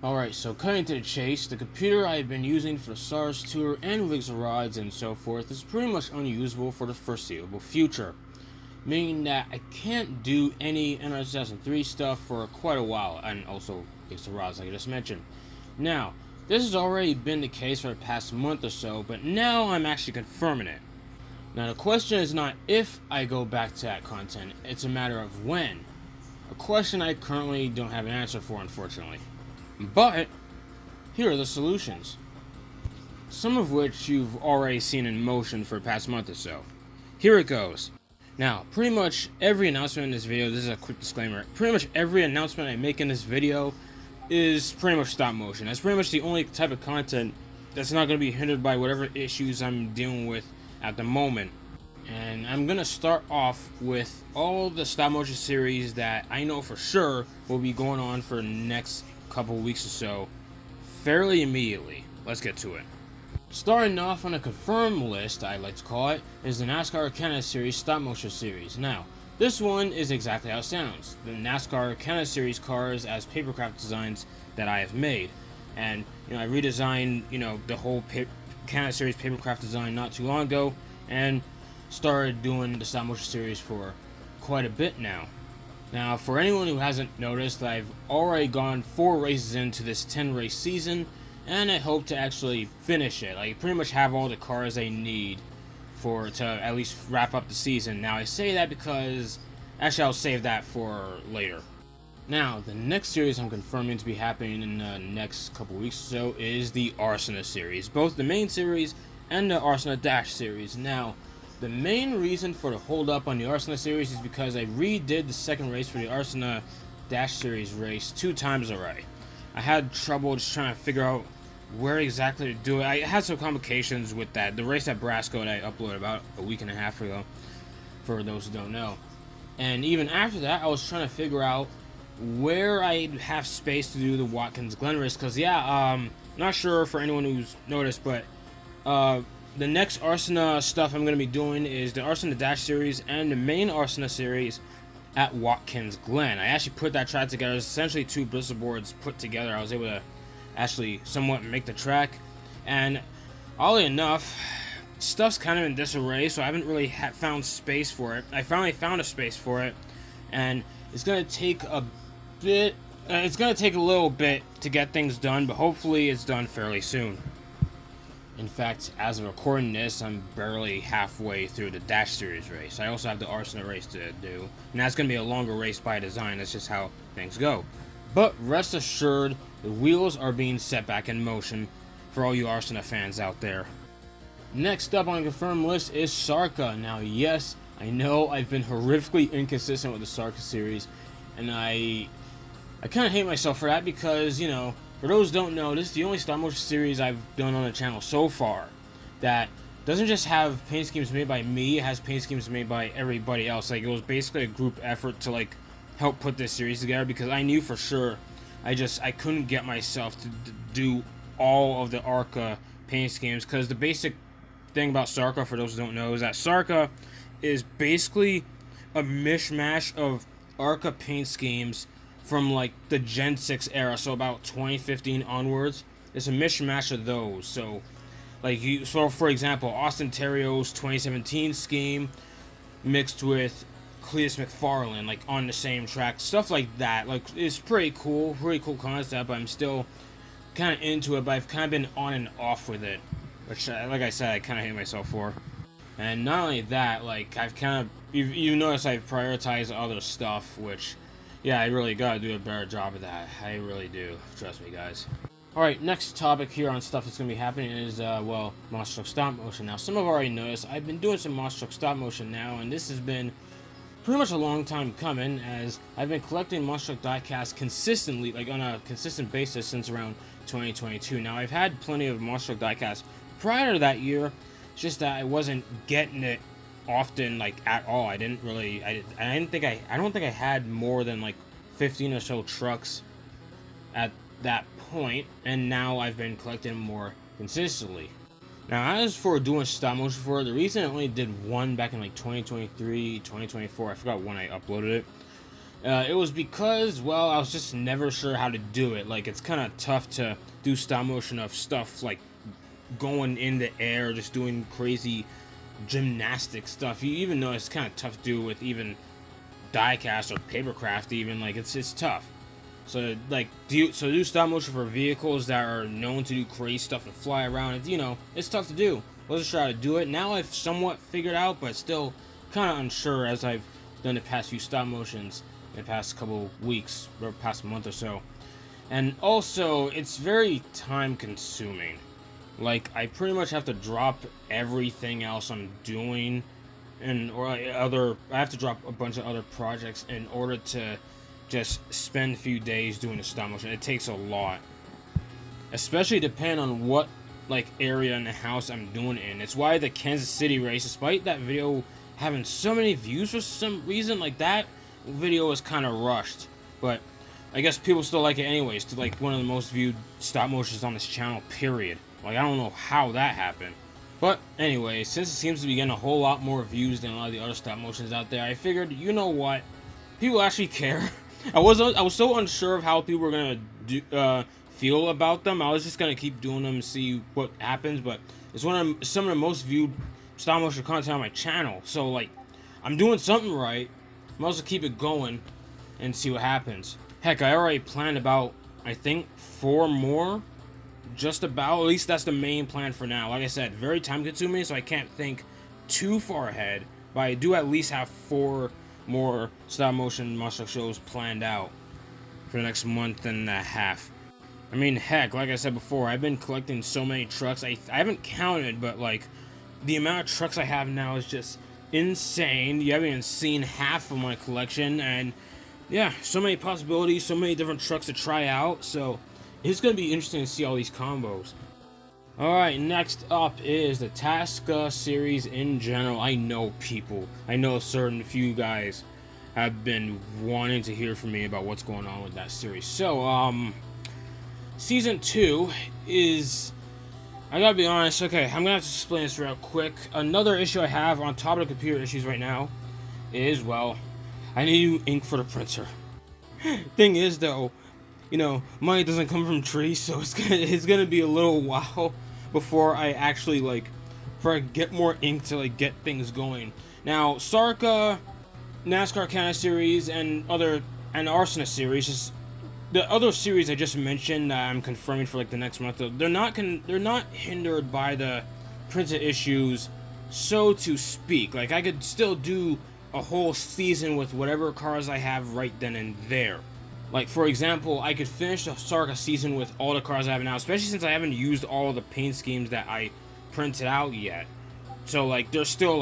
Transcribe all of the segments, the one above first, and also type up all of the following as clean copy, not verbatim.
Alright, so cutting to the chase, the computer I've been using for the SARS tour and rigs and rods and so forth is pretty much unusable for the foreseeable future, meaning that I can't do any NR 2003 stuff for quite a while, and also rigs and rods like I just mentioned. Now, this has already been the case for the past month or so, but now I'm actually confirming it. Now the question is not if I go back to that content, it's a matter of when. A question I currently don't have an answer for, unfortunately. But here are the solutions, some of which you've already seen in motion for the past month or so. Here it goes. Now, pretty much every announcement in this video, this is a quick disclaimer, pretty much every announcement I make in this video is pretty much stop motion. That's pretty much the only type of content that's not going to be hindered by whatever issues I'm dealing with at the moment. And I'm going to start off with all the stop motion series that I know for sure will be going on for the next couple weeks or so fairly immediately. Let's get to it. Starting off on a confirmed list, I like to call it, is the NASCAR Arcana Series stop motion series. Now, this one is exactly how it sounds. The NASCAR Arcana Series cars as papercraft designs that I have made. And, I redesigned, the whole Arcana Series papercraft design not too long ago, and started doing the stop motion series for quite a bit now. Now, for anyone who hasn't noticed, I've already gone 4 races into this 10 race season, and I hope to actually finish it. I pretty much have all the cars I need to at least wrap up the season. Now, I say that because actually I'll save that for later. Now, the next series I'm confirming to be happening in the next couple weeks or so is the Arsena series, both the main series and the Arsena Dash series. Now, the main reason for the hold up on the Arsena series is because I redid the second race for the Arsena Dash series race 2 times already. I had trouble just trying to figure out where exactly to do it. I had some complications with that. The race at Brasco that I uploaded about a week and a half ago, for those who don't know. And even after that, I was trying to figure out where I'd have space to do the Watkins Glen race. Because, not sure for anyone who's noticed, but the next Arsena stuff I'm going to be doing is the Arsena Dash series and the main Arsena series at Watkins Glen. I actually put that track together. It's essentially 2 blister boards put together. I was able to actually somewhat make the track. And oddly enough, stuff's kind of in disarray, so I haven't really found space for it. I finally found a space for it, and it's going to take a bit. It's going to take a little bit to get things done, but hopefully it's done fairly soon. In fact, as of recording this, I'm barely halfway through the Dash Series race. I also have the Arsena race to do, and that's going to be a longer race by design. That's just how things go. But rest assured, the wheels are being set back in motion for all you Arsena fans out there. Next up on the confirmed list is Sarka. Now, yes, I know I've been horrifically inconsistent with the Sarka series, and I kind of hate myself for that because, for those who don't know, this is the only stop motion series I've done on the channel so far that doesn't just have paint schemes made by me, it has paint schemes made by everybody else. Like, it was basically a group effort to, help put this series together because I knew for sure I couldn't get myself to do all of the ARCA paint schemes because the basic thing about Sarka, for those who don't know, is that Sarka is basically a mishmash of ARCA paint schemes from the Gen 6 era, so about 2015 onwards. It's a mishmash of those. So for example, Austin Terrio's 2017 scheme mixed with Cletus McFarland on the same track, stuff like that. It's pretty cool concept, but I'm still kind of into it, but I've kind of been on and off with it, which like I said, I kind of hate myself for. And not only that, I've kind of, you notice I've prioritized other stuff, which yeah, I really gotta do a better job of that. I really do. Trust me, guys. Alright, next topic here on stuff that's gonna be happening is, Monster Truck Stop Motion. Now, some have already noticed, I've been doing some Monster Truck Stop Motion now, and this has been pretty much a long time coming, as I've been collecting Monster Truck diecast consistently, on a consistent basis since around 2022. Now, I've had plenty of Monster Truck diecast prior to that year, it's just that I wasn't getting it often at all. I don't think I had more than 15 or so trucks at that point, and now I've been collecting more consistently. Now, as for doing stop motion for it, the reason I only did one back in 2023, 2024, I forgot when I uploaded it, It was because, well, I was just never sure how to do it. Like, it's kind of tough to do stop motion of stuff like going in the air, just doing crazy gymnastic stuff. You even know it's kind of tough to do with even diecast or papercraft. Even like it's tough. So like do stop motion for vehicles that are known to do crazy stuff and fly around. It's tough to do. Wasn't sure how to do it. Now I've somewhat figured out, but still kind of unsure as I've done the past few stop motions in the past couple weeks or past month or so. And also, it's very time consuming. Like, I pretty much have to drop everything else I'm doing, I have to drop a bunch of other projects in order to just spend a few days doing the stop motion. It takes a lot, especially depending on what like area in the house I'm doing it in. It's why the Kansas City race, despite that video having so many views for some reason, like that video was kind of rushed, but I guess people still like it anyways. To like one of the most viewed stop motions on this channel, period. Like, I don't know how that happened. But anyway, since it seems to be getting a whole lot more views than a lot of the other stop motions out there, I figured, you know what? People actually care. I was so unsure of how people were gonna feel about them. I was just gonna keep doing them and see what happens. But it's some of the most viewed stop motion content on my channel. So like, I'm doing something right. Might as well keep it going and see what happens. Heck, I already planned about, I think, 4 more. Just about. At least that's the main plan for now. Like I said, very time consuming, so I can't think too far ahead. But I do at least have 4 more stop motion monster shows planned out for the next month and a half. I mean, heck, like I said before, I've been collecting so many trucks. I haven't counted, but like the amount of trucks I have now is just insane. You haven't even seen half of my collection, and yeah, so many possibilities, so many different trucks to try out. So it's going to be interesting to see all these combos. Alright, next up is the Tasca series in general. I know a certain few guys have been wanting to hear from me about what's going on with that series. So, Season 2 is... I gotta be honest, okay, I'm gonna have to explain this real quick. Another issue I have on top of the computer issues right now is, well, I need new ink for the printer. Thing is, though, money doesn't come from trees, so it's gonna be a little while before I actually get more ink to get things going. Now, Sarka, NASCAR Canada series, and Arsonist series, the other series I just mentioned that I'm confirming for the next month. They're not hindered by the printed issues, so to speak. Like, I could still do a whole season with whatever cars I have right then and there. Like, for example, I could finish the Sarka season with all the cars I have now, especially since I haven't used all of the paint schemes that I printed out yet. So, there's still,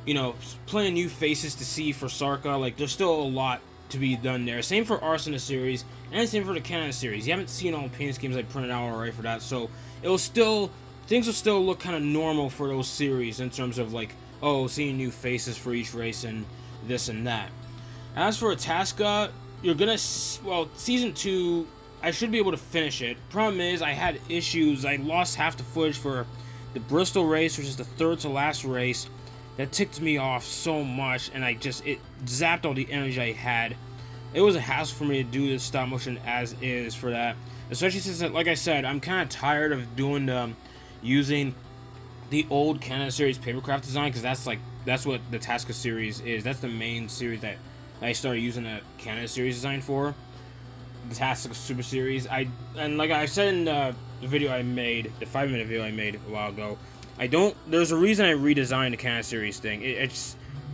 plenty of new faces to see for Sarka. There's still a lot to be done there. Same for Arsonist series, and same for the Canada series. You haven't seen all the paint schemes I printed out already for that, so things will still look kind of normal for those series in terms of, seeing new faces for each race and this and that. As for Tasca, Season 2, I should be able to finish it. Problem is, I had issues. I lost half the footage for the Bristol race, which is the third to last race. That ticked me off so much, and it zapped all the energy I had. It was a hassle for me to do this stop motion as is for that. Especially since, like I said, I'm kind of tired of using the old Canada series papercraft design, because that's what the Tasca series is. That's the main series that I started using the Canada series design for, the Tasca Super Series. And like I said in the video I made, the 5-minute video I made a while ago, there's a reason I redesigned the Canada series thing.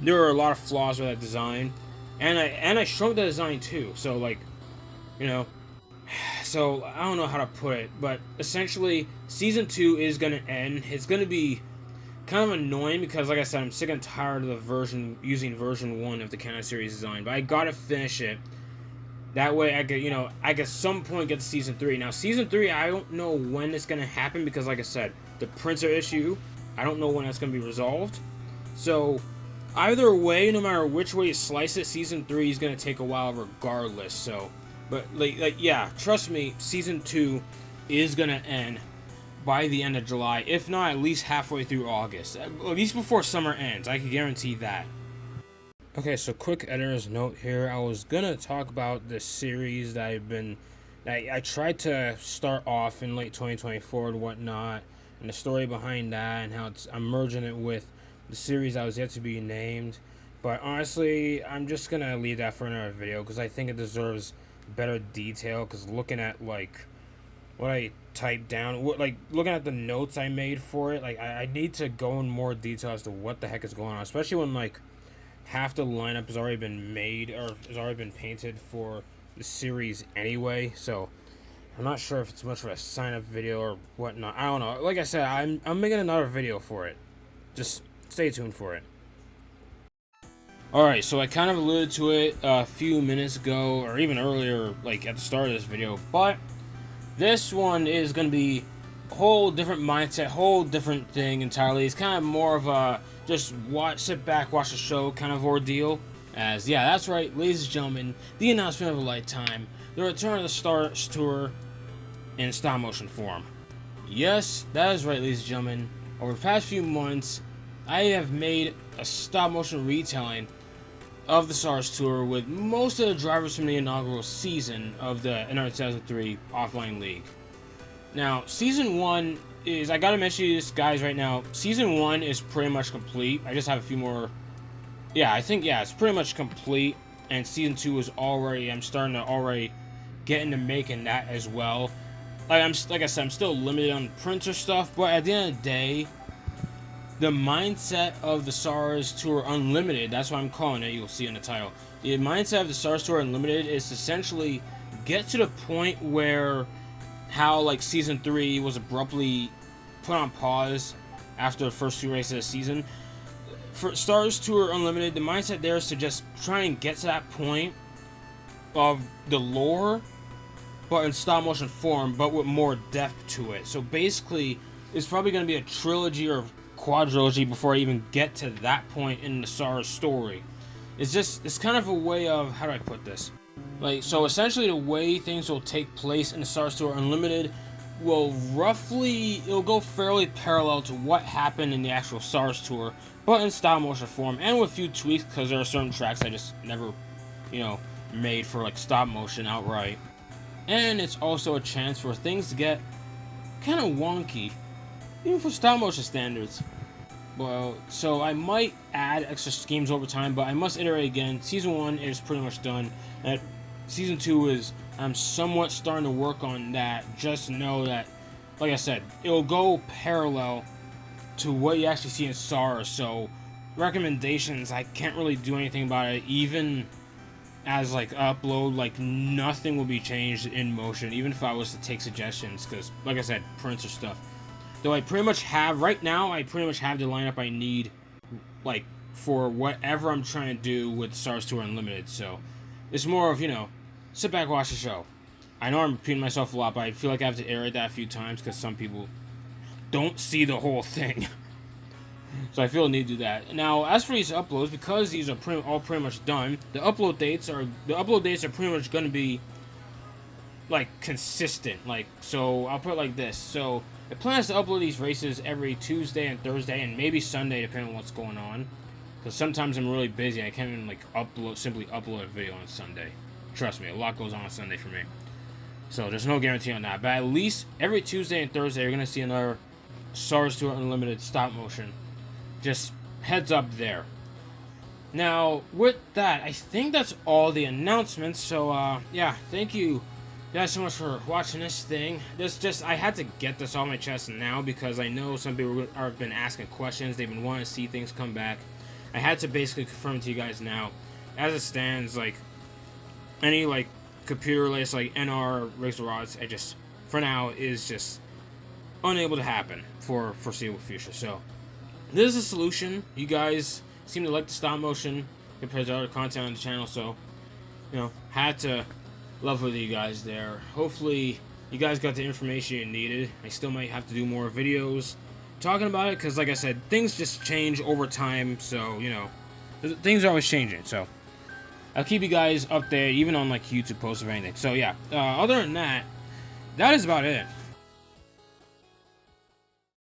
There are a lot of flaws with that design, and I shrunk the design too. So so I don't know how to put it, but essentially Season 2 is gonna end. It's gonna be kind of annoying because, like I said, I'm sick and tired of using version 1 of the Canada series design, but I gotta finish it. That way I could at some point get to Season 3. Now, Season 3, I don't know when it's gonna happen because, like I said, the printer issue, I don't know when that's gonna be resolved. So, either way, no matter which way you slice it, Season 3 is gonna take a while regardless, so... But, yeah, trust me, Season 2 is gonna end by the end of July, if not at least halfway through August. At least before summer ends, I can guarantee that. Okay, so quick editor's note here. I was gonna talk about this series that I tried to start off in late 2024 and whatnot, and the story behind that, and how I'm merging it with the series that was yet to be named. But honestly, I'm just gonna leave that for another video because I think it deserves better detail. Because looking at like what I typed down, like looking at the notes I made for it, like I need to go in more detail as to what the heck is going on, especially when like half the lineup has already been made or has already been painted for the series anyway. So I'm not sure if it's much of a sign up video or whatnot. I don't know. Like I said, I'm making another video for it. Just stay tuned for it. Alright, so I kind of alluded to it a few minutes ago, or even earlier, like at the start of this video, but this one is going to be a whole different mindset, whole different thing entirely. It's kind of more of a just sit back, watch the show kind of ordeal. As, yeah, that's right, ladies and gentlemen, the announcement of a lifetime, the return of the Stars Tour in stop motion form. Yes, that is right, ladies and gentlemen. Over the past few months, I have made a stop motion retelling of the Stars Tour with most of the drivers from the inaugural season of the NR 2003 Offline League. Now, Season 1 is, I gotta mention this, guys, right now, Season 1 is pretty much complete. I just have a few more, it's pretty much complete, and Season 2 is already, I'm starting to already get into making that as well. Like I said, I'm still limited on printer stuff, but at the end of the day, the mindset of the Stars Tour Unlimited, that's what I'm calling it, you'll see in the title. The mindset of the Stars Tour Unlimited is essentially get to the point where how like Season 3 was abruptly put on pause after the first few races of the season. For Stars Tour Unlimited, the mindset there is to just try and get to that point of the lore, but in stop motion form, but with more depth to it. So basically, it's probably going to be a trilogy or quadrilogy before I even get to that point in the Stars story. It's kind of a way of, how do I put this? Like, so essentially the way things will take place in the Stars Tour Unlimited will it'll go fairly parallel to what happened in the actual Stars Tour, but in stop motion form, and with a few tweaks, because there are certain tracks I just never, made for like stop motion outright. And it's also a chance for things to get kind of wonky, even for stop motion standards. Well, so I might add extra schemes over time, but I must iterate again. Season 1 is pretty much done, and Season 2 is, I'm somewhat starting to work on that. Just know that, like I said, it'll go parallel to what you actually see in SARS. So recommendations, I can't really do anything about it. Even as like upload, like nothing will be changed in motion, even if I was to take suggestions, because like I said, prints or stuff. Though I pretty much have, right now, I pretty much have the lineup I need, like, for whatever I'm trying to do with Stars Tour Unlimited. So it's more of, sit back, watch the show. I know I'm repeating myself a lot, but I feel like I have to iterate that a few times because some people don't see the whole thing. So I feel the need to do that. Now, as for these uploads, because these are all pretty much done, the upload dates are pretty much going to be like consistent. Like, so I'll put it like this. So I plan to upload these races every Tuesday and Thursday, and maybe Sunday, depending on what's going on. Because sometimes I'm really busy, I can't even like simply upload a video on Sunday. Trust me, a lot goes on Sunday for me. So there's no guarantee on that. But at least every Tuesday and Thursday, you're gonna see another Stars Tour Unlimited stop motion. Just heads up there. Now, with that, I think that's all the announcements. So, yeah, thank you guys so much for watching this thing. I had to get this off my chest now because I know some people have been asking questions. They've been wanting to see things come back. I had to basically confirm to you guys now. As it stands, like, any, like, computer-related, like, NR rigs or rods, for now, is just unable to happen for foreseeable future. So, this is a solution. You guys seem to like the stop motion compared to other content on the channel, so, had to love with you guys there. Hopefully, you guys got the information you needed. I still might have to do more videos talking about it, because like I said, things just change over time, so, things are always changing, so I'll keep you guys updated, even on, like, YouTube posts or anything. So, yeah, other than that, that is about it.